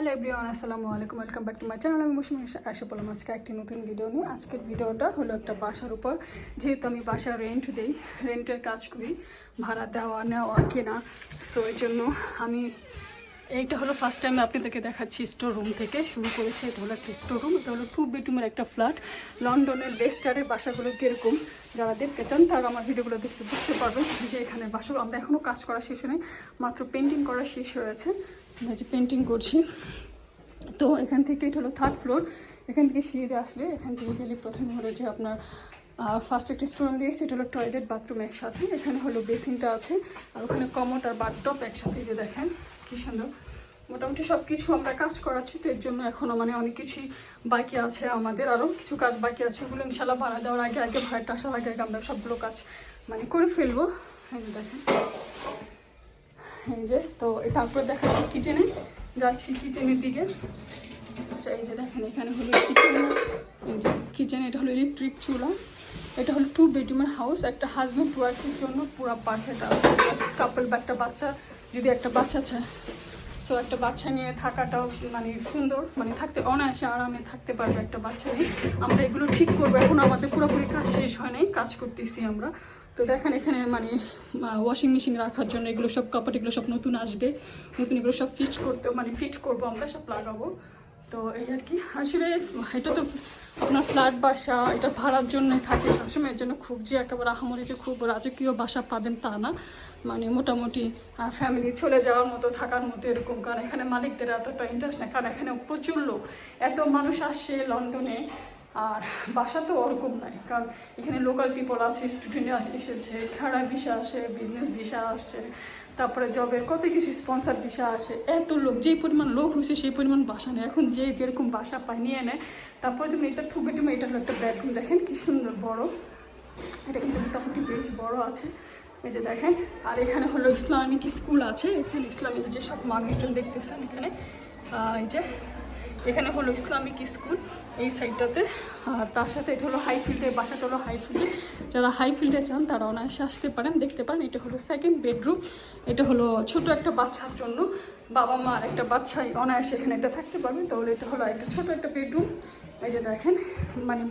Hello everyone, আসসালামু আলাইকুম, welcome back to my channel. আমি মৌসুমী এসে পড়লাম আজকে একটি নতুন ভিডিও নিয়ে। আজকের ভিডিওটা হলো একটা বাসার উপর। যেহেতু আমি বাসা রেন্ট দিই, রেন্টের কাজ করি, ভাড়া দেওয়া নেওয়া কেনা, সো এই জন্য আমি এইটা হলো ফার্স্ট টাইম আপনাদেরকে দেখাচ্ছি। স্টোর রুম থেকে শুরু করেছে। এটা হলো একটা স্টোর রুম, এটা হলো 2 বেডরুমের একটা ফ্ল্যাট। লন্ডনের লেস্টারের বাসাগুলো কীরকম, যারা দেখতে চান তারা আমার ভিডিওগুলো দেখতে বুঝতে পারবেন যে এখানে বাসাগুলো আমরা এখনও কাজ করা শেষ হয়নি, মাত্র পেন্টিং করা শেষ হয়েছে। আমরা যে পেন্টিং করছি, তো এখান থেকে এটা হলো 3rd ফ্লোর। এখান থেকে সিঁড়ি আসলে এখান থেকে গেলে প্রথমে হলো যে আপনার ফার্স্ট একটা স্টোর রুম দিয়েছে। এটা হলো টয়লেট বাথরুম একসাথে। এখানে হলো বেসিনটা আছে, আর ওখানে কমোড আর বাথটব একসাথে। যে দেখেন কি সুন্দর। মোটামুটি সব কিছু আমরা কাজ করাচ্ছি, তো এর জন্য এখনও মানে অনেক কিছুই বাকি আছে। আমাদের আরও কিছু কাজ বাকি আছে, ওগুলো ইনশাল্লাহ ভাড়া দেওয়ার আগে আগে ভাড়াটা আসার আগে আগে আমরা সবগুলো কাজ মানে করে ফেলবো। এই যে দেখেন, এই যে তো তারপরে দেখাচ্ছি কিচেনে, যাচ্ছি কিচেনের দিকে। আচ্ছা, এই যে দেখেন এখানে হলো কিচেন। এই যে কিচেনে, এটা হলো ইলেকট্রিক চুলা। এটা হলো 2 বেডরুমের হাউস। একটা হাজব্যান্ড ওয়াইফের জন্য পুরো পারফেক্ট আছে। কাপল বা একটা বাচ্চা, যদি একটা বাচ্চা চায়, সো একটা বাচ্চা নিয়ে থাকাটাও মানে সুন্দর, মানে থাকতে অনায়াসে আরামে থাকতে পারবে একটা বাচ্চা নিয়ে। আমরা এগুলো ঠিক করবো, এখন আমাদের পুরোপুরি কাজ শেষ হয় নাই, কাজ করতেছি আমরা। তো দেখেন এখানে মানে ওয়াশিং মেশিন রাখার জন্য এগুলো সব কাপড়, এগুলো সব নতুন আসবে, নতুন এগুলো সব ফিট করবো আমরা, সব লাগাবো। তো এই আর কি। আসলে এটা তো আপনার ফ্ল্যাট বাসা, এটা ভাড়ার জন্য থাকে সবসময়। এর জন্য খুব যে একেবারে আহামরি যে খুব রাজকীয় বাসা পাবেন তা না, মানে মোটামুটি ফ্যামিলি চলে যাওয়ার মতো, থাকার মতো এরকম। কারণ এখানে মালিকদের এতটা ইন্টারেস্ট নেই, কারণ এখানে প্রচুর লোক, এত মানুষ আসছে লন্ডনে। আর বাসা তো ওরকম নাই, কারণ এখানে লোকাল পিপল আছে, স্টুডেন্ট এসেছে, খেলার ভিসা আসে, বিজনেস ভিসা আসে, তারপরে জবের কত কিছু স্পন্সার ভিসা আসে। এত লোক, যেই পরিমাণ লোক হয়েছে সেই পরিমাণ বাসা নেই। এখন যে যেরকম বাসা পায় নিয়ে নেয়। তারপরে যেমন এটা 2 বেডরুম, এটা হলো একটা বেডরুম। দেখেন কি সুন্দর বড়, এটা কিন্তু মোটামুটি বেশ বড় আছে। এই যে দেখেন, আর এখানে হলো ইসলামিক স্কুল আছে। এখানে ইসলামিক যে সব মানুষজন দেখতেছেন এখানে, এই যে এখানে হলো ইসলামিক স্কুল এই সাইডটাতে। আর তার সাথে এটা হলো হাইফিল্ডে, বাসাটা হলো হাইফিল্ডে। যারা হাইফিল্ডে চান তারা অনায়াসে আসতে পারেন, দেখতে পারেন। এটা হলো 2nd বেডরুম। এটা হলো ছোট একটা বাচ্চার জন্য, বাবা মা আর একটা বাচ্চাই অনায়াসে এখানে এটা থাকতে পারবে। তাহলে এটা হলো একটা ছোট একটা বেডরুম। এই যে দেখেন, মানে